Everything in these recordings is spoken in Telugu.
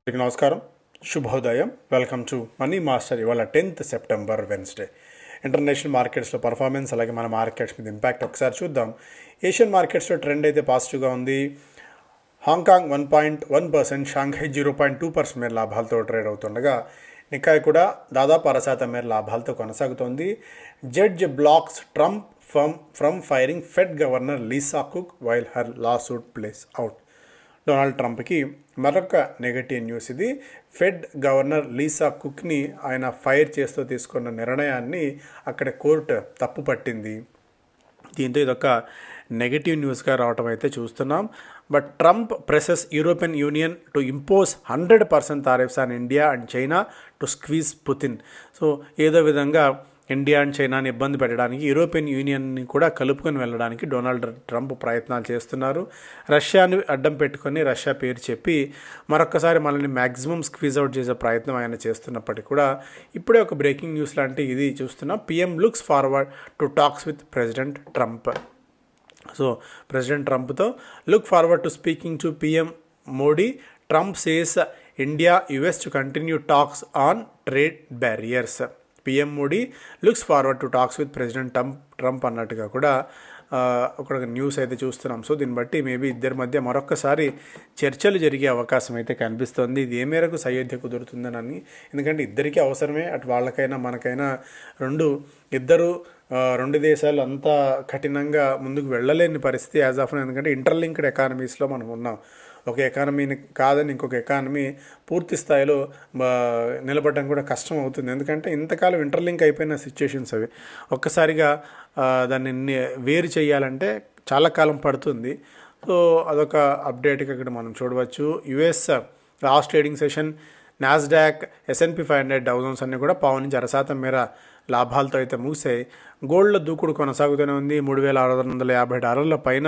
అందరికీ నమస్కారం, శుభోదయం. Welcome to money master. ఇవాళ 10th సెప్టెంబర్ వెన్స్డే. ఇంటర్నేషనల్ మార్కెట్స్లో పర్ఫార్మెన్స్, అలాగే మన మార్కెట్స్ మీద ఇంపాక్ట్ ఒకసారి చూద్దాం. ఏషియన్ మార్కెట్స్లో ట్రెండ్ అయితే పాజిటివ్గా ఉంది. హాంకాంగ్ 1.1%, షాంఘై 0.2% మేర లాభాలతో ట్రేడ్ అవుతుండగా నికాయ్ కూడా దాదాపు 0.5% మేర లాభాలతో కొనసాగుతోంది. Judge blocks Trump from firing Fed governor Lisa Cook while her lawsuit plays out. Donald ట్రంప్కి మరొక నెగటివ్ న్యూస్ ఇది. ఫెడ్ గవర్నర్ లీసా కుక్ని ఆయన ఫైర్ చేస్తూ తీసుకున్న నిర్ణయాన్ని అక్కడ కోర్టు తప్పు పట్టింది. దీంతో ఇదొక నెగటివ్ న్యూస్గా రావటం అయితే చూస్తున్నాం. But Trump presses European Union to impose 100% tariffs on India and China to squeeze Putin. So ఏదో విధంగా ఇండియా అండ్ చైనాని ఇబ్బంది పెట్టడానికి యూరోపియన్ యూనియన్ని కూడా కలుపుకొని వెళ్ళడానికి డొనాల్డ్ ట్రంప్ ప్రయత్నాలు చేస్తున్నారు. రష్యాని అడ్డం పెట్టుకొని రష్యా పేరు చెప్పి మరొకసారి మనల్ని మ్యాక్సిమం స్క్వీజ్ అవుట్ చేసే ప్రయత్నం ఆయన చేస్తున్నప్పటికీ కూడా ఇప్పుడే ఒక బ్రేకింగ్ న్యూస్ లాంటి ఇది చూస్తున్నాం. PM looks forward to talks with president Trump. So president ట్రంప్తో look forward to speaking to PM Modi. Trump says India US to continue talks on trade barriers. PM Modi looks forward to talks with president Trump అన్నట్టుగా కూడా ఒక న్యూస్ అయితే చూస్తున్నాం. సో దీన్ని బట్టి మేబీ ఇద్దరి మధ్య మరొకసారి చర్చలు జరిగే అవకాశం అయితే కనిపిస్తుంది. ఇది ఏ మేరకు సయోధ్య కుదురుతుందని, ఎందుకంటే ఇద్దరికీ అవసరమే, అటు వాళ్ళకైనా మనకైనా. రెండు దేశాలు అంతా కఠినంగా ముందుకు వెళ్ళలేని పరిస్థితి యాజ్ ఆఫ్. ఎందుకంటే ఇంటర్లింక్డ్ ఎకానమీస్లో మనం ఉన్నాం. ఒక ఎకానమీని కాదని ఇంకొక ఎకానమీ పూర్తి స్థాయిలో నిలబడడం కూడా కష్టం అవుతుంది. ఎందుకంటే ఇంతకాలం ఇంటర్లింక్ అయిపోయిన సిచ్యుయేషన్స్ అవి. ఒక్కసారిగా దాన్ని వేరు చేయాలంటే చాలా కాలం పడుతుంది. సో అదొక అప్డేట్గా ఇక్కడ మనం చూడవచ్చు. US last trading session Nasdaq, S&P 500, Dow Jones అన్నీ కూడా 0.5% మేర లాభాలతో అయితే ముగిసాయి. గోల్డ్లో దూకుడు కొనసాగుతూనే ఉంది. $3,650 పైన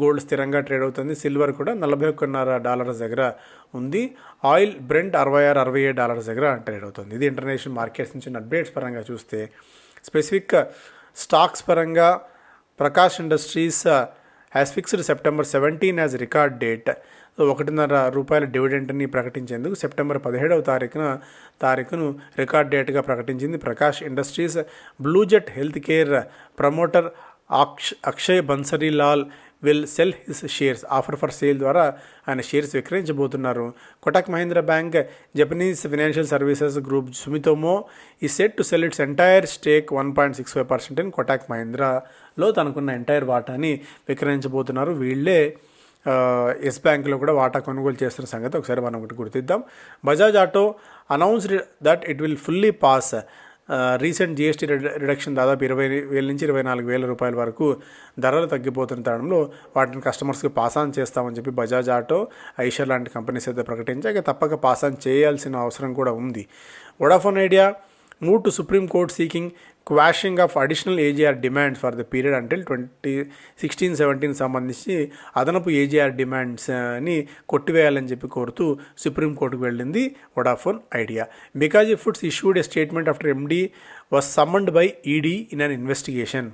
గోల్డ్ స్థిరంగా ట్రేడ్ అవుతుంది. సిల్వర్ కూడా $41.5 దగ్గర ఉంది. ఆయిల్ బ్రెంట్ $66-67 దగ్గర ట్రేడ్ అవుతుంది. ఇది ఇంటర్నేషనల్ మార్కెట్స్ నుంచి అప్డేట్స్ పరంగా చూస్తే, స్పెసిఫిక్ స్టాక్స్ పరంగా Prakash industries has fixed September 17 as record date. ₹1.5 డివిడెంట్ని ప్రకటించేందుకు సెప్టెంబర్ 17వ తారీఖును రికార్డ్ డేట్గా ప్రకటించింది. Prakash industries Bluejet health care promoter Akshay Bansarilal will sell his shares. Offer for sale ద్వారా ఆయన షేర్స్ విక్రయించబోతున్నారు. Kotak Mahindra bank, Japanese financial services group Sumitomo is set to sell its entire stake 1.65% in Kotak మహీంద్రాలో తనకున్న ఎంటైర్ వాటాని విక్రయించబోతున్నారు. వీళ్ళే ఎస్ బ్యాంక్లో కూడా వాటా కొనుగోలు చేస్తున్న సంగతి ఒకసారి మనం ఒకటి గుర్తిద్దాం. Bajaj auto announced that it will fully pass recent GST reduction. దాదాపు 20,000 నుంచి 24,000 రూపాయల వరకు ధరలు తగ్గిపోతున్న తరుణంలో వాటిని కస్టమర్స్కి పాస్ ఆన్ చేస్తామని చెప్పి బజాజ్ ఆటో, ఐషర్ లాంటి కంపెనీస్ అయితే ప్రకటించాక తప్పక పాస్ ఆన్ చేయాల్సిన అవసరం కూడా ఉంది. Vodafone idea move to supreme court seeking quashing of additional AGR demands for the period until 2016-17 సంబంధించి అదనపు AGR డిమాండ్స్ని కొట్టివేయాలని చెప్పి కోరుతూ సుప్రీంకోర్టుకు వెళ్ళింది Vodafone Idea. Bikaji foods issued a statement after MD was summoned by ED in an investigation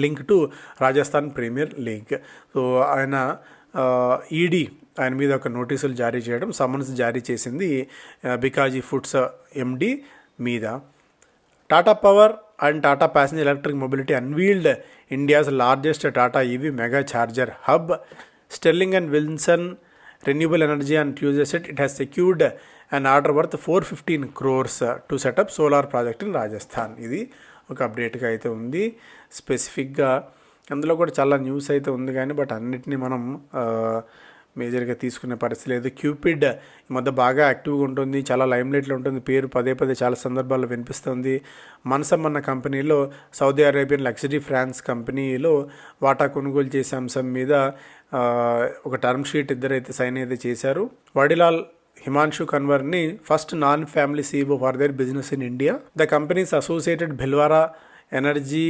link to Rajasthan premier league. So ఆయన ED ఆయన మీద ఒక నోటీసులు జారీ చేయడం, సమ్మన్స్ జారీ చేసింది బికాజీ ఫుడ్స్ MD మీద. Tata power and Tata passenger electric mobility unveiled India's largest Tata EV mega charger hub. Sterling and Wilson renewable energy and Tuesday said it has secured an order worth 415 crores to set up solar project in Rajasthan. ఇది ఒక అప్డేట్గా అయితే ఉంది. స్పెసిఫిక్గా అందులో కూడా చాలా న్యూస్ అయితే ఉంది కానీ బట్ అన్నిటినీ మనం మేజర్గా తీసుకునే పరిస్థితి లేదు. క్యూపిడ్ ఈ మధ్య బాగా యాక్టివ్గా ఉంటుంది, చాలా లైమ్లైట్లో ఉంటుంది, పేరు పదే చాలా సందర్భాల్లో వినిపిస్తుంది. మన్సమ్ అన్న కంపెనీలో సౌదీ అరేబియన్ లగ్జరీ ఫ్రాన్స్ కంపెనీలో వాటా కొనుగోలు చేసే అంశం మీద ఒక టర్మ్ షీట్ ఇద్దరైతే సైన్ అయితే చేశారు. వడిలాల్ హిమాన్షు కన్వర్ని first non family CEO for their business in India. The companies associated Bhilwara energy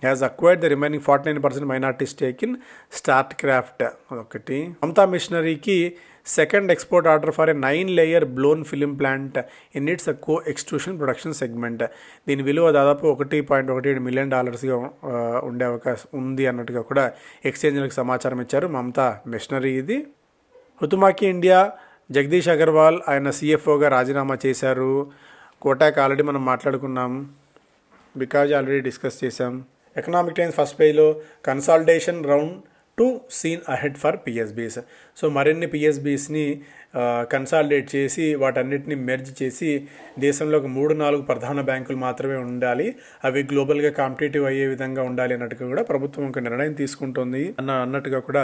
has acquired the remaining 49% minority stake in StarCraft. ఒకటి. మమతా మిషనరీకి second export order for a 9-layer blown film plant in its co extrusion production segment. దీని విలువ దాదాపు $1.17 million ఉండే అవకాశం ఉంది అన్నట్టుగా కూడా ఎక్స్చేంజ్లకు సమాచారం ఇచ్చారు మమతా మిషనరీ. ఇది హుతుమాకి ఇండియా జగదీష్ అగర్వాల్ ఆయన సిఎఫ్ఓగా రాజీనామా చేశారు. కోటాక్ ఆల్రెడీ మనం మాట్లాడుకున్నాం, బికాజ్ ఆల్రెడీ డిస్కస్ చేసాం. ఎకనామిక్ టైమ్స్ ఫస్ట్ పేజ్లో consolidation round 2 seen ahead for PSBs. So మరిన్ని పిఎస్బీస్ని కన్సాలిడేట్ చేసి వాటన్నిటిని మెర్జ్ చేసి దేశంలో ఒక 3-4 ప్రధాన బ్యాంకులు మాత్రమే ఉండాలి, అవి గ్లోబల్గా కాంపిటేటివ్ అయ్యే విధంగా ఉండాలి అన్నట్టుగా కూడా ప్రభుత్వం ఒక నిర్ణయం తీసుకుంటుంది అన్నట్టుగా కూడా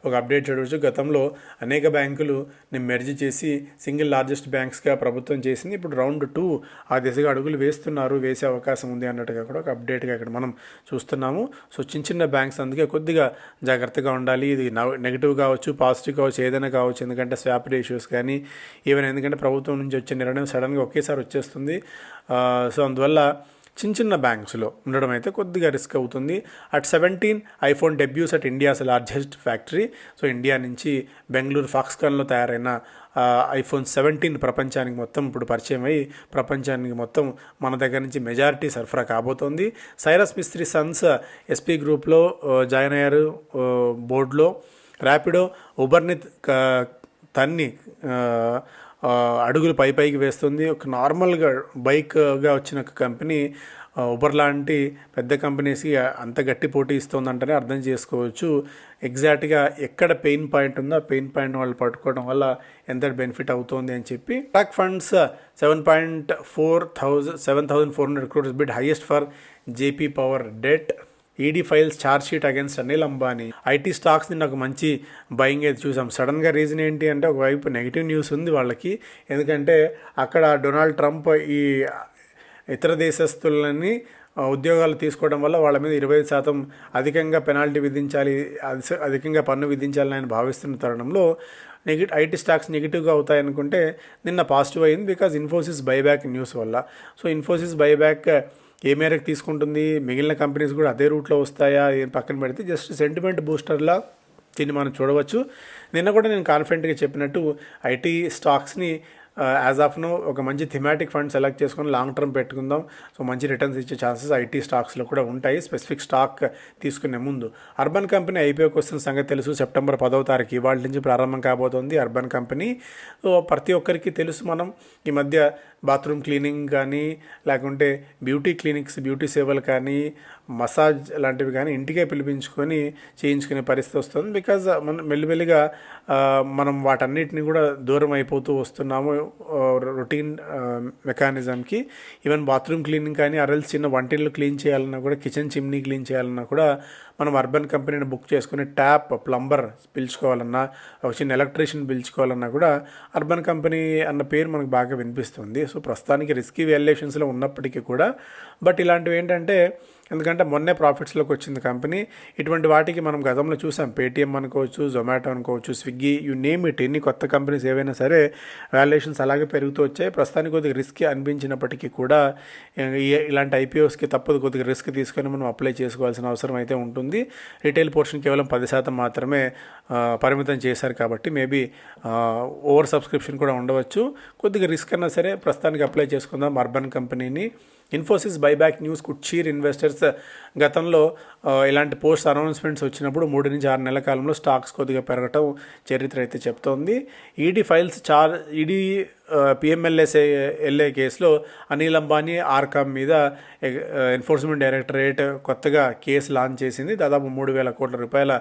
ఒక అప్డేట్ చూడవచ్చు. గతంలో అనేక బ్యాంకులు మెర్జ్ చేసి సింగిల్ లార్జెస్ట్ బ్యాంక్స్గా ప్రభుత్వం చేసింది. ఇప్పుడు రౌండ్ 2 ఆ దిశగా అడుగులు వేసే అవకాశం ఉంది అన్నట్టుగా కూడా ఒక అప్డేట్గా ఇక్కడ మనం చూస్తున్నాము. సో చిన్న బ్యాంక్స్ అందుకే కొద్దిగా జాగ్రత్తగా ఉండాలి. ఇది నెగిటివ్ కావచ్చు, పాజిటివ్ కావచ్చు, ఏదైనా కావచ్చు, ఎందుకంటే స్వాప్ రేషియోస్ కానీ ఈవెన్ ఎందుకంటే ప్రభుత్వం నుంచి వచ్చే నిర్ణయం సడన్గా ఒకేసారి వచ్చేస్తుంది. సో అందువల్ల చిన్న బ్యాంక్స్లో ఉండడం అయితే కొద్దిగా రిస్క్ అవుతుంది. At 17 iPhone డెబ్యూస్ at India's largest factory. So India నుంచి బెంగళూరు ఫాక్స్కాన్లో తయారైన ఐఫోన్ 17 ప్రపంచానికి మొత్తం ఇప్పుడు పరిచయం అయ్యి ప్రపంచానికి మొత్తం మన దగ్గర నుంచి మెజారిటీ సరఫరా కాబోతోంది. సైరస్ మిస్త్రీ సన్స్ ఎస్పీ గ్రూప్లో జాయిన్ అయ్యారు బోర్డులో. ర్యాపిడో ఉబర్ని తన్ని అడుగులు పైకి వేస్తుంది. ఒక నార్మల్గా బైక్గా వచ్చిన ఒక కంపెనీ ఉబర్ లాంటి పెద్ద కంపెనీస్కి అంత గట్టి పోటీ ఇస్తుందంటేనే అర్థం చేసుకోవచ్చు ఎగ్జాక్ట్గా ఎక్కడ పెయిన్ పాయింట్ ఉందో ఆ పెయిన్ పాయింట్ వాళ్ళు పట్టుకోవడం వల్ల ఎంత బెనిఫిట్ అవుతుంది అని చెప్పి. Stock funds 7,400 crores bid highest for JP power debt. ED files charge sheet against Anil Ambani. IT స్టాక్స్ని నాకు మంచి బయింగ్ అయితే చూసాం. సడన్గా రీజన్ ఏంటి అంటే ఒకవైపు నెగిటివ్ న్యూస్ ఉంది వాళ్ళకి, ఎందుకంటే అక్కడ డొనాల్డ్ ట్రంప్ ఈ ఇతర దేశస్తులని ఉద్యోగాలు తీసుకోవడం వల్ల వాళ్ళ మీద 25% అధికంగా పెనాల్టీ విధించాలి, అధికంగా పన్ను విధించాలని ఆయన భావిస్తున్న తరుణంలో ఐటీ స్టాక్స్ నెగిటివ్గా అవుతాయనుకుంటే నిన్న పాజిటివ్ అయింది బికాజ్ ఇన్ఫోసిస్ బైబ్యాక్ న్యూస్ వల్ల. సో ఇన్ఫోసిస్ బైబ్యాక్ ఏ మేరకు తీసుకుంటుంది, మిగిలిన కంపెనీస్ కూడా అదే రూట్లో వస్తాయా పక్కన పెడితే జస్ట్ సెంటిమెంట్ బూస్టర్లా దీన్ని మనం చూడవచ్చు. నిన్న కూడా నేను కాన్ఫిడెంట్గా చెప్పినట్టు ఐటీ స్టాక్స్ని యాజ్ ఆఫ్ నో ఒక మంచి థిమాటిక్ ఫండ్ సెలెక్ట్ చేసుకొని లాంగ్ టర్మ్ పెట్టుకుందాం. సో మంచి రిటర్న్స్ ఇచ్చే ఛాన్సెస్ ఐటీ స్టాక్స్లో కూడా ఉంటాయి స్పెసిఫిక్ స్టాక్ తీసుకునే ముందు. అర్బన్ కంపెనీ ఐపీఓకి వస్తున్న సంగతి తెలుసు. సెప్టెంబర్ 10వ తారీఖు ఇవాళ నుంచి ప్రారంభం కాబోతోంది అర్బన్ కంపెనీ. సో ప్రతి ఒక్కరికి తెలుసు, మనం ఈ మధ్య బాత్రూమ్ క్లీనింగ్ కానీ లేకుంటే బ్యూటీ క్లినిక్స్, బ్యూటీ సేవలు కానీ, మసాజ్ లాంటివి కానీ ఇంటికే పిలిపించుకొని చేయించుకునే పరిస్థితి వస్తుంది. బికాజ్ మనం మెల్లిమెల్లిగా మనం వాటన్నిటిని కూడా దూరం అయిపోతూ వస్తున్నాము రొటీన్ మెకానిజంకి. ఈవెన్ బాత్రూమ్ క్లీనింగ్ కానీ అరల్స్ చిన్న వంటిల్లు క్లీన్ చేయాలన్నా కూడా, కిచెన్ చిమ్నీ క్లీన్ చేయాలన్నా కూడా మనం అర్బన్ కంపెనీని బుక్ చేసుకుని ట్యాప్ ప్లంబర్ పిలుచుకోవాలన్నా, ఒక చిన్న ఎలక్ట్రీషియన్ పిలుచుకోవాలన్నా కూడా అర్బన్ కంపెనీ అన్న పేరు మనకు బాగా వినిపిస్తుంది. సో ప్రస్తుతానికి రిస్కీ వాల్యుయేషన్స్లో ఉన్నప్పటికీ కూడా బట్ ఇలాంటివి ఏంటంటే ఎందుకంటే మొన్నే ప్రాఫిట్స్లోకి వచ్చింది కంపెనీ. ఇటువంటి వాటికి మనం గతంలో చూసాం, పేటీఎం అనుకోవచ్చు, జొమాటో అనుకోవచ్చు, స్విగ్గీ, యూ నేమ్ ఇట్, ఎన్ని కొత్త కంపెనీస్ ఏవైనా సరే వాల్యుయేషన్స్ అలాగే పెరుగుతూ వచ్చాయి. ప్రస్తుతానికి కొద్దిగా రిస్క్ అనిపించినప్పటికీ కూడా ఇలాంటి ఐపీఓస్కి తప్పదు కొద్దిగా రిస్క్ తీసుకొని మనం అప్లై చేసుకోవాల్సిన అవసరం అయితే ఉంటుంది. రిటైల్ పోర్షన్ కేవలం 10% మాత్రమే పరిమితం చేశారు కాబట్టి మేబీ ఓవర్ సబ్స్క్రిప్షన్ కూడా ఉండవచ్చు. కొద్దిగా రిస్క్ అన్నా సరే ప్రస్తుతానికి అప్లై చేసుకుందాం అర్బన్ కంపెనీని. Infosys buyback news could cheer investors. గతంలో ఇలాంటి పోస్ట్ అనౌన్స్మెంట్స్ వచ్చినప్పుడు 3 నుంచి 6 నెలల కాలంలో స్టాక్స్ కొద్దిగా పెరగటం చరిత్ర అయితే చెప్తోంది. ఈడీ ఫైల్స్ ఈడీ పిఎంఎల్ఏ కేసులో అనిల్ అంబానీ, ఆర్కామ్ మీద ఎన్ఫోర్స్మెంట్ డైరెక్టరేట్ కొత్తగా కేసు లాంచ్ చేసింది. దాదాపు 3,000 కోట్ల రూపాయల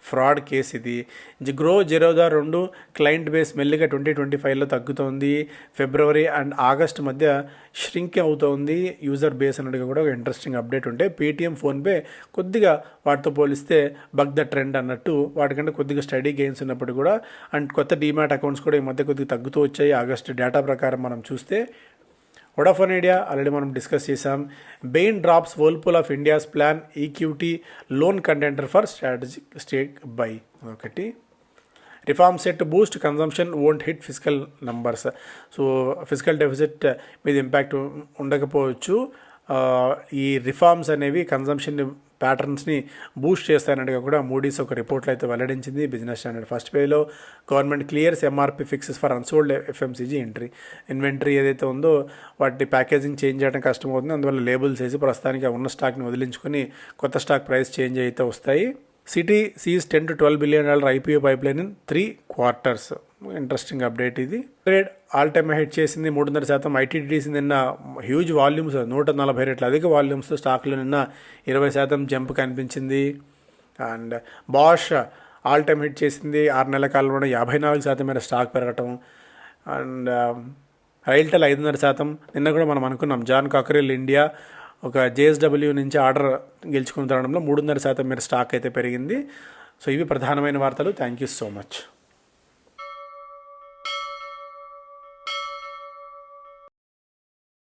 ఫ్రాడ్ కేసు ఇది. జిరోదా 2 క్లయింట్ బేస్ మెల్లిగా 2025లో తగ్గుతోంది. ఫిబ్రవరి అండ్ ఆగస్ట్ మధ్య ష్రింక్ అవుతోంది యూజర్ బేస్ అన్నట్టుగా కూడా ఒక ఇంట్రెస్టింగ్ అప్డేట్ ఉంటే, పేటీఎం, ఫోన్పే కొద్దిగా వాటితో పోలిస్తే బగ్ ద ట్రెండ్ అన్నట్టు వాటికంటే కొద్దిగా స్టడీ గెయిన్స్ ఉన్నప్పుడు కూడా అండ్ కొత్త డీమ్యాట్ అకౌంట్స్ కూడా ఈ మధ్య కొద్దిగా తగ్గుతూ వచ్చాయి. ఆగస్టు డేటా ప్రకారం మనం చూస్తే వోడాఫోన్ ఐడియా ఆల్రెడీ మనం డిస్కస్ చేసాం. Bain drops Whirlpool of India's plan equity lone contender for strategic stake buy. ఒకటి reform set boost consumption won't hit physical numbers. So physical deficit మీద ఇంపాక్ట్ ఉండకపోవచ్చు. ఈ రిఫార్మ్స్ అనేవి కన్జంప్షన్ ప్యాటర్న్స్ని బూస్ట్ చేస్తాయన్నట్టుగా కూడా మూడీస్ ఒక రిపోర్ట్లో అయితే వెల్లడించింది. బిజినెస్ స్టాండర్డ్ ఫస్ట్ పేజ్లో government clears MRP fixes for unsold FMCG inventory ఏదైతే ఉందో వాటి ప్యాకేజింగ్ చేంజ్ చేయడం కష్టమవుతుంది. అందువల్ల లేబుల్స్ వేసి ప్రస్తుతానికి ఉన్న స్టాక్ని వదిలించుకొని కొత్త స్టాక్ ప్రైస్ చేంజ్ అయితే వస్తాయి. City seize $10 to $12 billion IPO pipeline in 3 quarters. Interesting update ఇది. ట్రేడ్ ఆల్ టైమ్ హైట్ చేసింది 3.5%. ఐటీడీసీ నిన్న హ్యూజ్ వాల్యూమ్స్ 140 రెట్ల అధిక వాల్యూమ్స్ స్టాక్లో నిన్న 20% జంప్ కనిపించింది. And Bosch all time hit చేసింది 6 నెలల కాలంలో 54% మేర స్టాక్ పెరగటం. అండ్ రైల్టెల్ 5.5%. నిన్న కూడా మనం అనుకున్నాం జాన్ కాకరెల్ ఇండియా ఒక జేఎస్డబ్ల్యూ నుంచి ఆర్డర్ గెలుచుకున్న తరుణంలో 3.5% మేర స్టాక్ అయితే పెరిగింది. సో ఇవి ప్రధానమైన వార్తలు. Thank you so much.